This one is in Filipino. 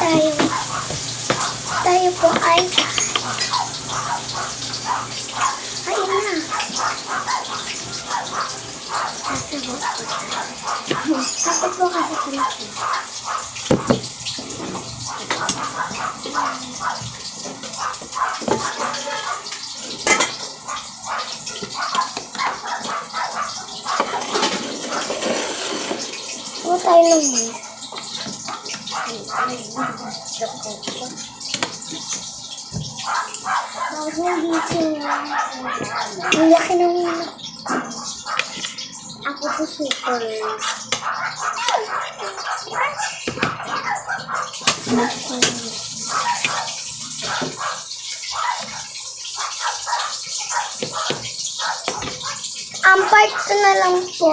tayo. Tayo po ay ayun na. Sasabot po tayo. Tapos po kasi kulaki. Po tayo lang mo. Ang laki ng mga. Ako po super. Ang part 2 na lang po.